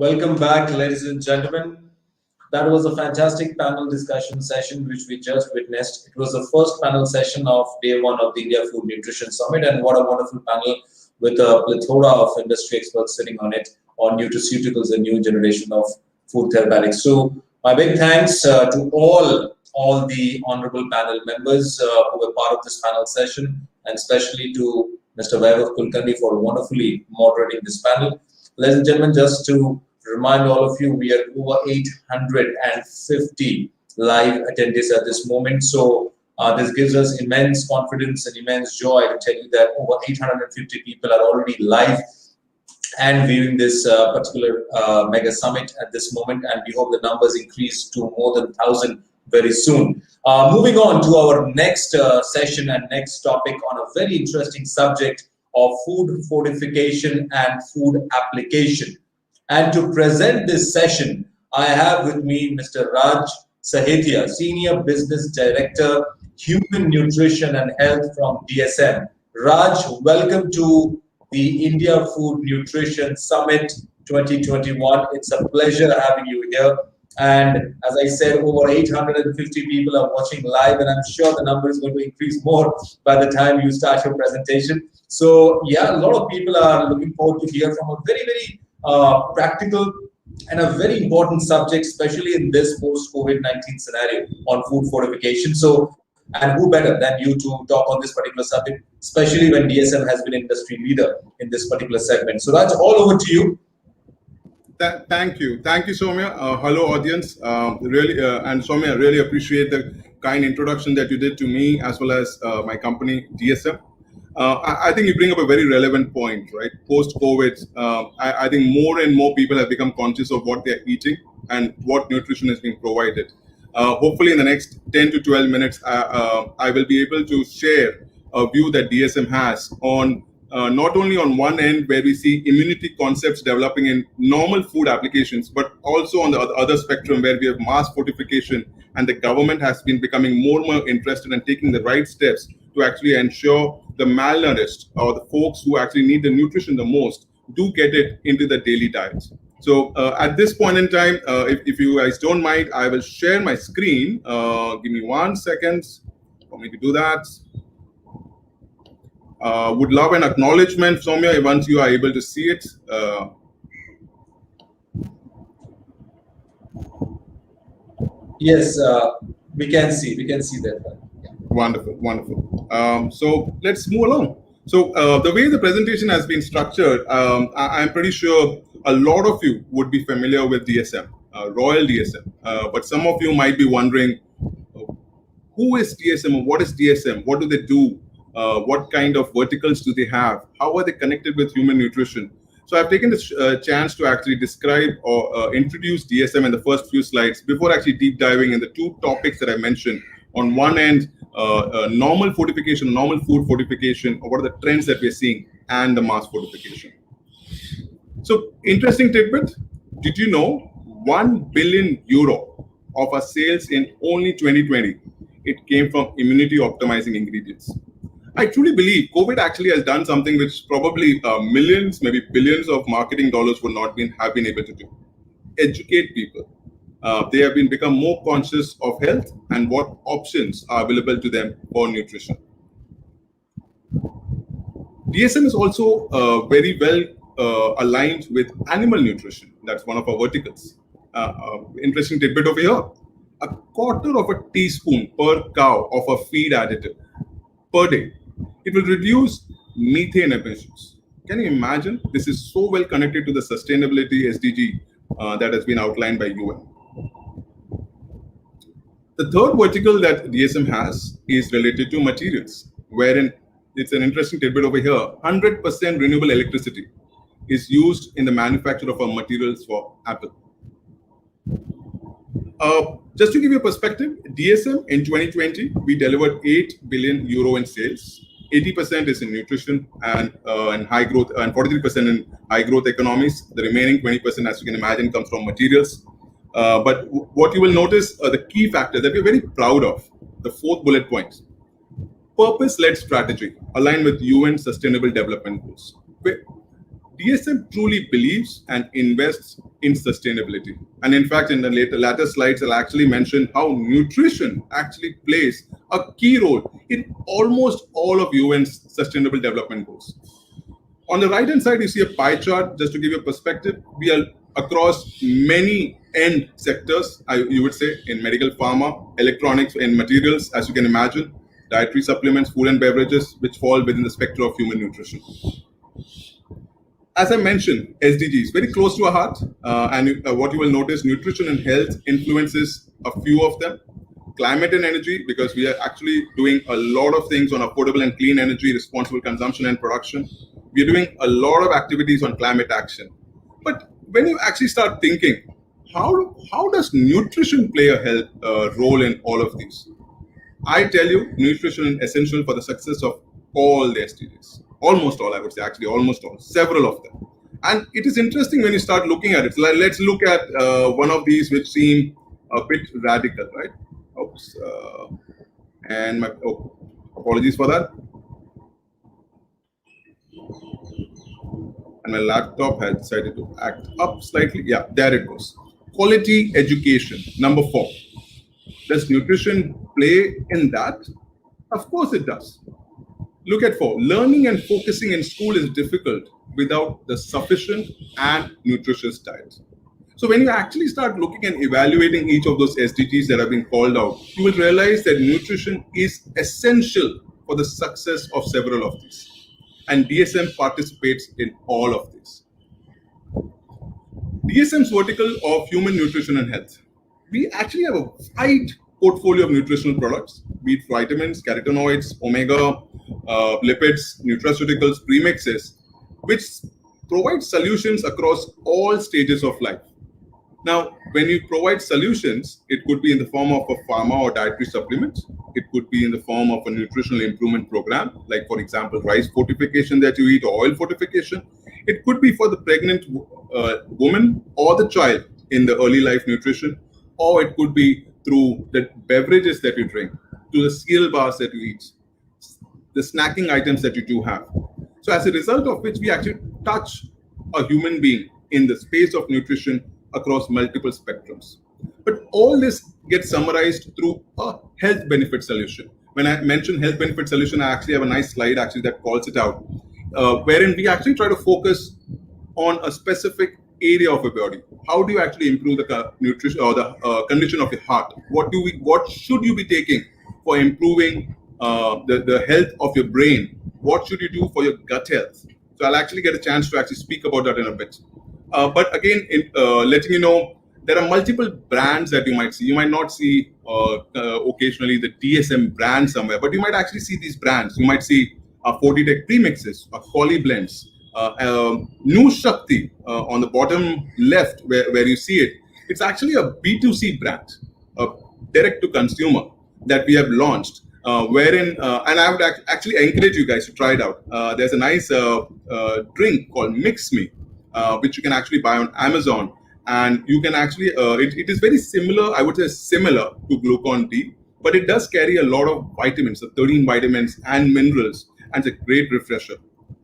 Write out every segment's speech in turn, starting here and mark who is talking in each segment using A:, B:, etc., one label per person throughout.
A: Welcome back, ladies and gentlemen. That was a fantastic panel discussion session which we just witnessed. It was the first panel session of day one of the India Food Nutrition Summit, and what a wonderful panel with a plethora of industry experts sitting on it on nutraceuticals and new generation of food therapeutics. So my big thanks to all the honorable panel members who were part of this panel session, and especially to Mr. Vaibhav Kulkarni for wonderfully moderating this panel. Ladies and gentlemen, just to remind all of you, we are over 850 live attendees at this moment. So this gives us immense confidence and immense joy to tell you that over 850 people are already live and viewing this particular mega summit at this moment. And we hope the numbers increase to more than 1,000 very soon. Moving on to our next session and next topic on a very interesting subject of food fortification and food application. And to present this session, I have with me Mr. Raj Sahetiya, Senior Business Director, Human Nutrition and Health from DSM. Raj, welcome to the India Food Nutrition Summit 2021. It's a pleasure having you here. And as I said, over 850 people are watching live, and I'm sure the number is going to increase more by the time you start your presentation. So yeah, a lot of people are looking forward to hear from a very, very practical and a very important subject, especially in this post-COVID-19 scenario on food fortification. So, and who better than you to talk on this particular subject, especially when DSM has been industry leader in this particular segment. So that's all over to you.
B: Thank you, Soumya. Hello, audience. And Soumya, really appreciate the kind introduction that you did to me as well as my company, DSM. I think you bring up a very relevant point, right? Post-COVID, I think more and more people have become conscious of what they're eating and what nutrition is being provided. Hopefully, in the next 10 to 12 minutes, I will be able to share a view that DSM has on not only on one end where we see immunity concepts developing in normal food applications, but also on the other spectrum where we have mass fortification, and the government has been becoming more and more interested in taking the right steps to actually ensure the malnourished or the folks who actually need the nutrition the most do get it into the daily diets. So at this point in time, if you guys don't mind, I will share my screen. Give me 1 second for me to do that. Would love an acknowledgement, Soumya, once you are able to see it.
A: Yes, we can see that.
B: Yeah. Wonderful. So let's move along. So the way the presentation has been structured, I'm pretty sure a lot of you would be familiar with DSM, Royal DSM. But some of you might be wondering, who is DSM? What is DSM? What do they do? What kind of verticals do they have? How are they connected with human nutrition? So I've taken this chance to actually describe or introduce DSM in the first few slides before actually deep diving in the two topics that I mentioned. On one end, normal fortification, normal food fortification, or what are the trends that we're seeing, and the mass fortification. So interesting tidbit, did you know 1 billion euro of our sales in only 2020, it came from immunity optimizing ingredients. I truly believe COVID actually has done something which probably millions, maybe billions of marketing dollars would not have been able to do. Educate people. They have become more conscious of health and what options are available to them for nutrition. DSM is also very well aligned with animal nutrition. That's one of our verticals. Interesting tidbit over here. 1/4 of a teaspoon per cow of a feed additive per day. It will reduce methane emissions. Can you imagine? This is so well connected to the sustainability SDG that has been outlined by UN. The third vertical that DSM has is related to materials, wherein it's an interesting tidbit over here. 100% renewable electricity is used in the manufacture of our materials for Apple. Just to give you a perspective, DSM in 2020, we delivered 8 billion euro in sales. 80% is in nutrition and high growth, and 43% in high growth economies. The remaining 20%, as you can imagine, comes from materials. But what you will notice, the key factor that we're very proud of, the fourth bullet point, purpose-led strategy aligned with UN Sustainable Development Goals. DSM truly believes and invests in sustainability. And in fact, in the latter slides, I'll actually mention how nutrition actually plays a key role in almost all of UN's sustainable development goals. On the right-hand side, you see a pie chart. Just to give you a perspective, we are across many end sectors, you would say, in medical, pharma, electronics, and materials, as you can imagine, dietary supplements, food and beverages, which fall within the spectrum of human nutrition. As I mentioned, SDGs, very close to our heart. And what you will notice, nutrition and health influences a few of them. Climate and energy, because we are actually doing a lot of things on affordable and clean energy, responsible consumption and production. We are doing a lot of activities on climate action. But when you actually start thinking, how does nutrition play a role in all of these? I tell you, nutrition is essential for the success of all the SDGs. Almost all, I would say, actually almost all, several of them. And it is interesting when you start looking at it. So let's look at one of these which seem a bit radical, right? Oops. Apologies for that. And my laptop had decided to act up slightly. Yeah, there it goes. Quality education, number 4. Does nutrition play in that? Of course it does. Look at 4. Learning and focusing in school is difficult without the sufficient and nutritious diet. So when you actually start looking and evaluating each of those SDGs that have been called out, you will realize that nutrition is essential for the success of several of these. And DSM participates in all of this. DSM's vertical of human nutrition and health. We actually have a wide portfolio of nutritional products, be it vitamins, carotenoids, omega, lipids, nutraceuticals, premixes, which provide solutions across all stages of life. Now, when you provide solutions, it could be in the form of a pharma or dietary supplement. It could be in the form of a nutritional improvement program, like, for example, rice fortification that you eat or oil fortification. It could be for the pregnant woman or the child in the early life nutrition, or it could be through the beverages that you drink, to the cereal bars that you eat, the snacking items that you do have. So as a result of which we actually touch a human being in the space of nutrition across multiple spectrums. But all this gets summarized through a health benefit solution. When I mention health benefit solution, I actually have a nice slide actually that calls it out, wherein we actually try to focus on a specific area of your body. How do you actually improve the nutrition or the condition of your heart? What should you be taking for improving the health of your brain? What should you do for your gut health? So I'll actually get a chance to actually speak about that in a bit. But again, letting you know, there are multiple brands that you might see. You might not see occasionally the DSM brand somewhere, but you might actually see these brands. You might see Fortitech premixes, Collie blends, New Shakti on the bottom left where you see it. It's actually a B2C brand, direct to consumer that we have launched, wherein, and I would actually encourage you guys to try it out. There's a nice drink called Mix Me, which you can actually buy on Amazon. And you can actually, it is very similar, I would say similar to Glucon-D, but it does carry a lot of vitamins, so 13 vitamins and minerals, and it's a great refresher.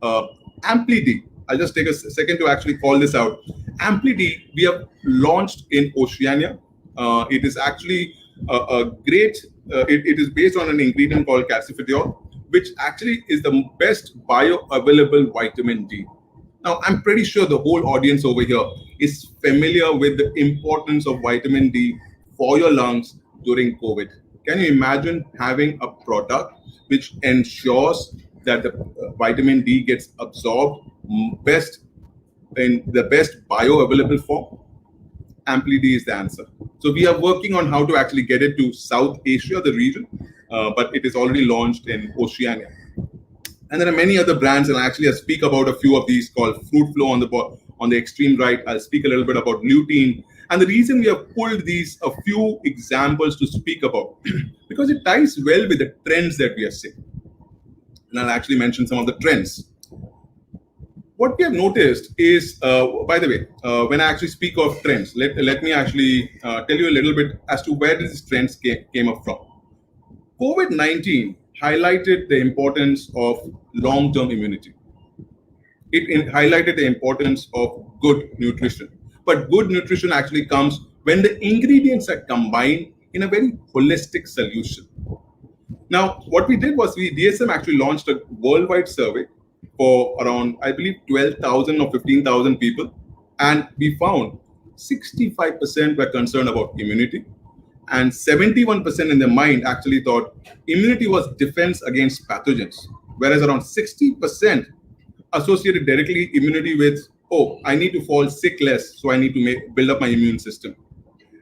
B: Ampli-D, I'll just take a second to actually call this out. Ampli-D, we have launched in Oceania. It is actually a great, it is based on an ingredient called calcifidiol, which actually is the best bioavailable vitamin D. Now, I'm pretty sure the whole audience over here is familiar with the importance of vitamin D for your lungs during COVID. Can you imagine having a product which ensures that the vitamin D gets absorbed best in the best bioavailable form? Ampli-D is the answer. So we are working on how to actually get it to South Asia, the region, but it is already launched in Oceania. And there are many other brands, and actually I'll speak about a few of these called Fruitflow on the extreme right. I'll speak a little bit about lutein. And the reason we have pulled these a few examples to speak about, because it ties well with the trends that we are seeing. And I'll actually mention some of the trends. What we have noticed is, by the way, when I actually speak of trends, let me actually tell you a little bit as to where these trends came up from. COVID-19 highlighted the importance of long-term immunity. It highlighted the importance of good nutrition. But good nutrition actually comes when the ingredients are combined in a very holistic solution. Now, what we did was DSM actually launched a worldwide survey for around, I believe, 12,000 or 15,000 people. And we found 65% were concerned about immunity. And 71% in their mind actually thought immunity was defense against pathogens. Whereas around 60% associated directly immunity with, oh, I need to fall sick less, so I need to build up my immune system.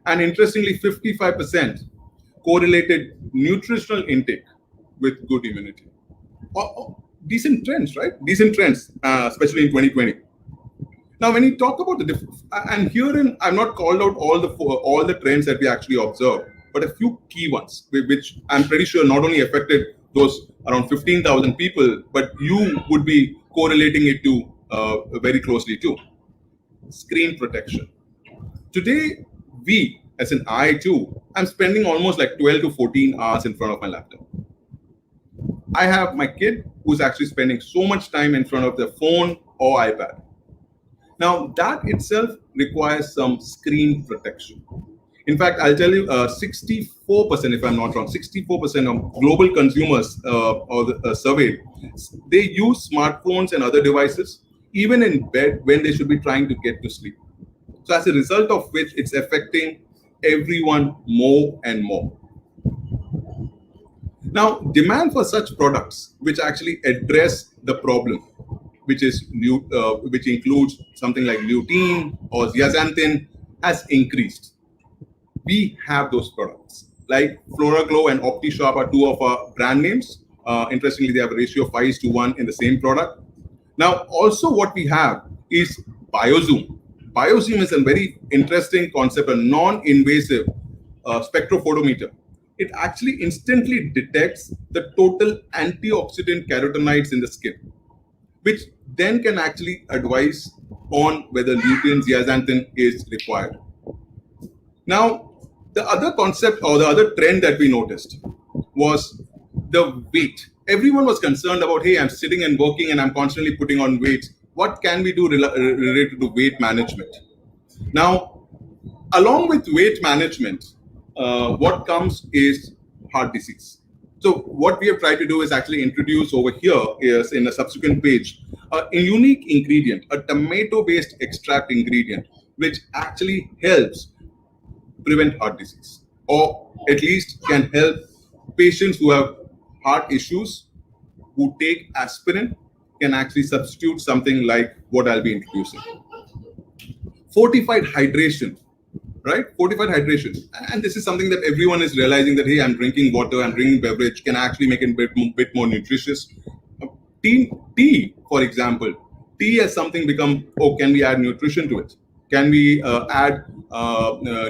B: And interestingly, 55% correlated nutritional intake with good immunity. Decent trends, right? Decent trends, especially in 2020. Now, when you talk about the difference, and herein, I'm not called out all the trends that we actually observe, but a few key ones, which I'm pretty sure not only affected those around 15,000 people, but you would be correlating it to very closely too. Screen protection. Today, as an I too, I'm spending almost like 12 to 14 hours in front of my laptop. I have my kid who's actually spending so much time in front of the phone or iPad. Now, that itself requires some screen protection. In fact, I'll tell you, 64%, if I'm not wrong, 64% of global consumers surveyed, they use smartphones and other devices, even in bed when they should be trying to get to sleep. So as a result of which, it's affecting everyone more and more. Now, demand for such products which actually address the problem, which includes something like lutein or zeaxanthin, has increased. We have those products. Like FloraGlow and OptiSharp are two of our brand names. Interestingly, they have a ratio of 5:1 in the same product. Now, also what we have is BioZoom. BioZoom is a very interesting concept, a non-invasive spectrophotometer. It actually instantly detects the total antioxidant carotenoids in the skin, which then can actually advise on whether lutein zeaxanthin is required. Now, the other concept or the other trend that we noticed was the weight. Everyone was concerned about, hey, I'm sitting and working and I'm constantly putting on weight. What can we do related to weight management? Now, along with weight management, what comes is heart disease. So what we have tried to do is actually introduce over here is in a subsequent page, a unique ingredient, a tomato-based extract ingredient, which actually helps prevent heart disease, or at least can help patients who have heart issues, who take aspirin, can actually substitute something like what I'll be introducing. Fortified hydration, right? Fortified hydration. And this is something that everyone is realizing that, hey, I'm drinking water, I'm drinking beverage, can actually make it a bit more nutritious. Tea, for example, tea has something become, oh, can we add nutrition to it? Can we add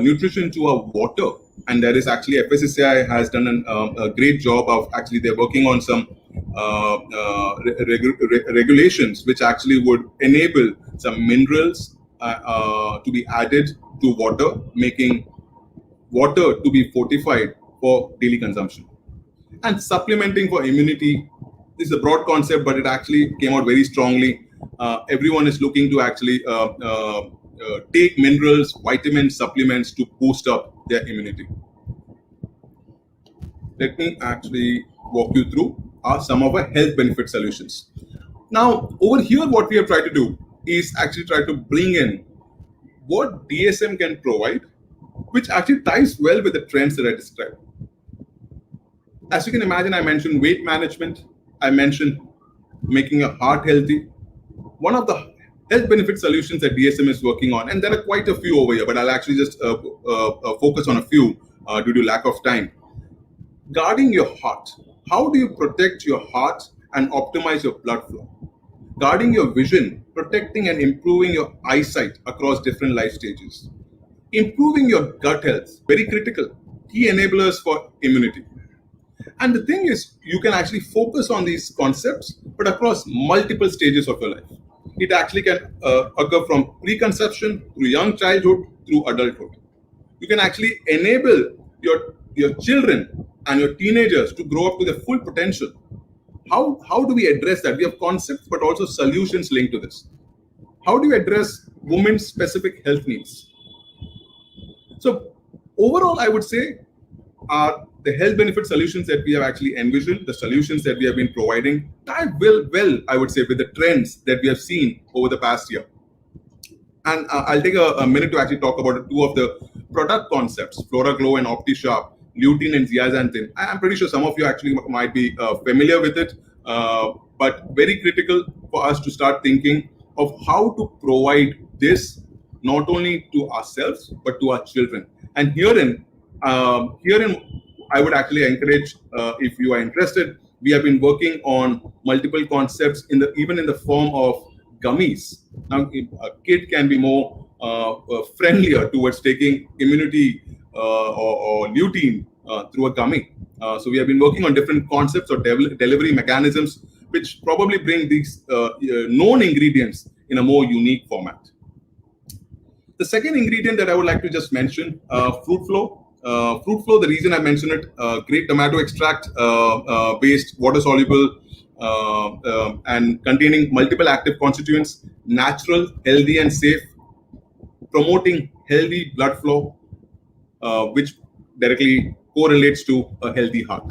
B: nutrition to our water? And there is actually FSSAI has done a great job of actually they're working on some regulations which actually would enable some minerals to be added to water, making water to be fortified for daily consumption. And supplementing for immunity, this is a broad concept, but it actually came out very strongly. Everyone is looking to actually take minerals, vitamins, supplements to boost up their immunity. Let me actually walk you through some of our health benefit solutions. Now, over here, what we have tried to do is actually try to bring in what DSM can provide, which actually ties well with the trends that I described. As you can imagine, I mentioned weight management. I mentioned making your heart healthy. One of the health benefit solutions that DSM is working on, and there are quite a few over here, but I'll actually just focus on a few due to lack of time. Guarding your heart. How do you protect your heart and optimize your blood flow? Guarding your vision, protecting and improving your eyesight across different life stages. Improving your gut health, very critical, key enablers for immunity. And the thing is, you can actually focus on these concepts, but across multiple stages of your life. It actually can occur from preconception through young childhood through adulthood. You can actually enable your children and your teenagers to grow up to their full potential. How do we address that? We have concepts, but also solutions linked to this. How do you address women's specific health needs. So overall, I would say the health benefit solutions that we have actually envisioned, the solutions that we have been providing, tie well, I would say, with the trends that we have seen over the past year. And I'll take a minute to actually talk about two of the product concepts, Flora Glow and OptiSharp, Lutein and Zeaxanthin. I'm pretty sure some of you actually might be familiar with it, but very critical for us to start thinking of how to provide this not only to ourselves, but to our children. And herein, I would actually encourage, if you are interested, we have been working on multiple concepts even in the form of gummies. Now, a kid can be more friendlier towards taking immunity or lutein through a gummy. So we have been working on different concepts or delivery mechanisms, which probably bring these known ingredients in a more unique format. The second ingredient that I would like to just mention, Fruitflow. Fruitflow, the reason I mention it, great tomato extract based, water soluble, and containing multiple active constituents, natural, healthy, and safe, promoting healthy blood flow, which directly correlates to a healthy heart.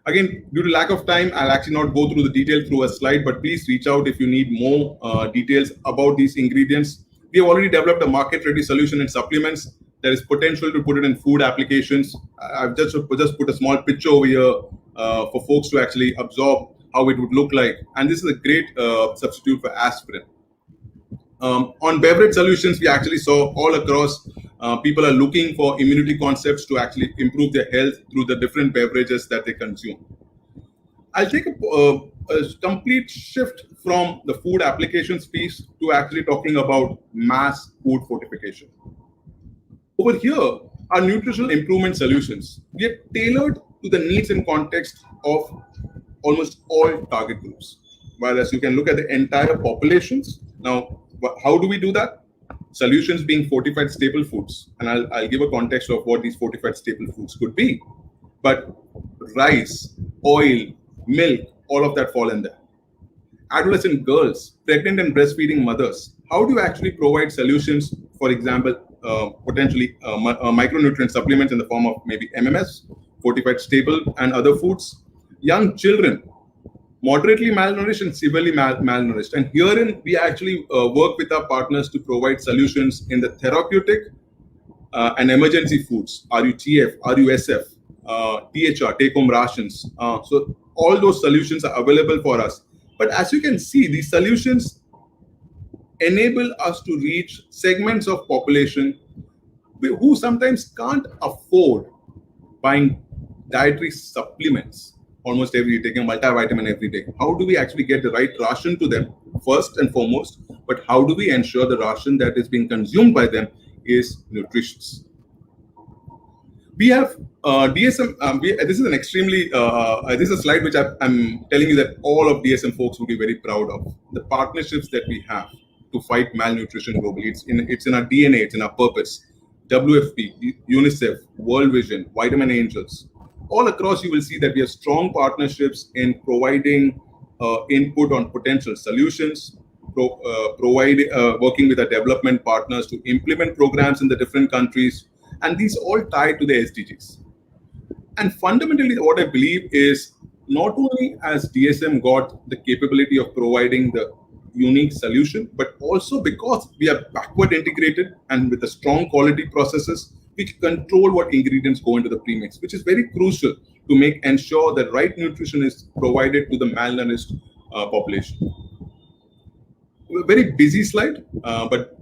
B: Again, due to lack of time, I'll actually not go through the detail through a slide, but please reach out if you need more details about these ingredients. We have already developed a market-ready solution in supplements. There is potential to put it in food applications. I've just put a small picture over here for folks to actually absorb how it would look like. And this is a great substitute for aspirin. On beverage solutions, we actually saw all across people are looking for immunity concepts to actually improve their health through the different beverages that they consume. I'll take a complete shift from the food applications piece to actually talking about mass food fortification. Over here are nutritional improvement solutions. We are tailored to the needs and context of almost all target groups. Whereas you can look at the entire populations. Now, how do we do that? Solutions being fortified staple foods. And I'll give a context of what these fortified staple foods could be. But rice, oil, milk, all of that fall in there. Adolescent girls, pregnant and breastfeeding mothers, how do you actually provide solutions, for example, potentially micronutrient supplements in the form of maybe MMS, fortified staple, and other foods? Young children, moderately malnourished and severely malnourished. And herein, we actually work with our partners to provide solutions in the therapeutic and emergency foods, RUTF, RUSF, THR, take-home rations. So all those solutions are available for us. But as you can see, these solutions enable us to reach segments of population who sometimes can't afford buying dietary supplements almost every day, taking a multivitamin every day. How do we actually get the right ration to them, first and foremost, but how do we ensure the ration that is being consumed by them is nutritious? We have DSM. This is an extremely, this is a slide which I'm telling you that all of DSM folks will be very proud of. The partnerships that we have to fight malnutrition globally. It's in our DNA, it's in our purpose. WFP, UNICEF, World Vision, Vitamin Angels. All across, you will see that we have strong partnerships in providing input on potential solutions, working with our development partners to implement programs in the different countries, and these all tie to the SDGs. And fundamentally, what I believe is not only has DSM got the capability of providing the unique solution, but also because we are backward integrated and with the strong quality processes, we control what ingredients go into the premix, which is very crucial to ensure that right nutrition is provided to the malnourished population. A very busy slide, but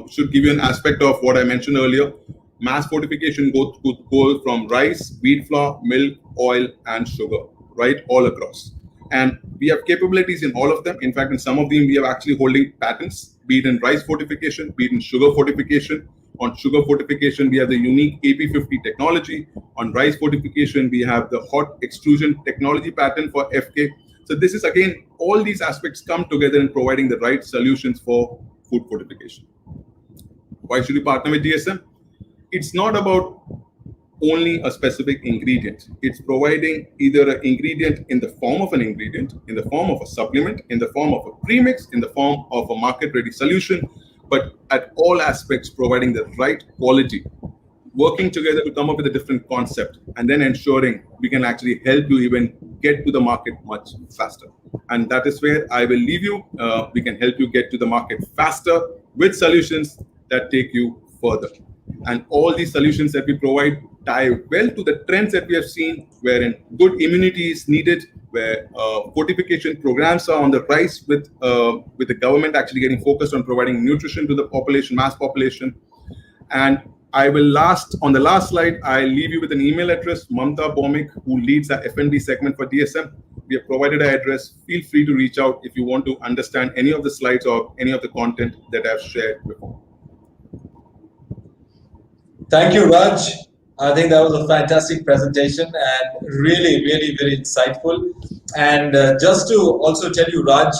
B: should give you an aspect of what I mentioned earlier. Mass fortification could go from rice, wheat flour, milk, oil, and sugar, right, all across. And we have capabilities in all of them. In fact, in some of them, we are actually holding patents, be it in rice fortification, be it in sugar fortification. On sugar fortification, we have the unique AP50 technology. On rice fortification, we have the hot extrusion technology patent for FK. So this is, again, all these aspects come together in providing the right solutions for food fortification. Why should you partner with DSM? It's not about only a specific ingredient. It's providing either an ingredient in the form of an ingredient, in the form of a supplement, in the form of a premix, in the form of a market-ready solution, but at all aspects providing the right quality, working together to come up with a different concept, and then ensuring we can actually help you even get to the market much faster. And that is where I will leave you. We can help you get to the market faster with solutions that take you further. And all these solutions that we provide tie well to the trends that we have seen, wherein good immunity is needed, where fortification programs are on the rise, with the government actually getting focused on providing nutrition to the population, mass population. And I will on the last slide, I'll leave you with an email address, Mamta Bomik, who leads the F&D segment for DSM. We have provided our address. Feel free to reach out if you want to understand any of the slides or any of the content that I've shared before.
A: Thank you, Raj. I think that was a fantastic presentation and really, really, very insightful. And just to also tell you, Raj,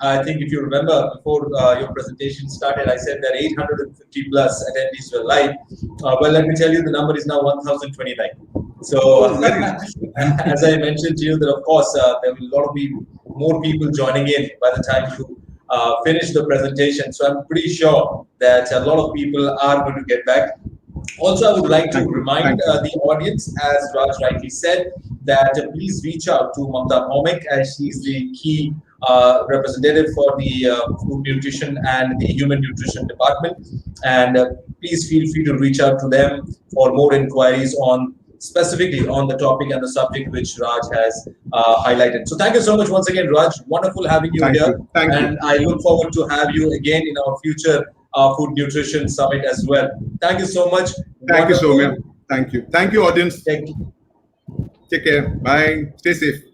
A: I think if you remember before your presentation started, I said that 850 plus attendees were live. Well, let me tell you, the number is now 1,029. So as I mentioned to you, that of course, there will a lot of more people joining in by the time you finish the presentation. So I'm pretty sure that a lot of people are going to get back. Also, I would like to remind the audience, as Raj rightly said, that please reach out to Mamta Bomik, as she's the key representative for the food nutrition and the human nutrition department. And please feel free to reach out to them for more inquiries on specifically on the topic and the subject which Raj has highlighted. So thank you so much once again, Raj. Wonderful having you here.
B: Thank you.
A: And I look forward to have you again in our future Food Nutrition Summit as well. Thank you so much.
B: Thank you, Soumya. Thank you. Thank you, audience.
A: Thank you.
B: Take care. Bye. Stay safe.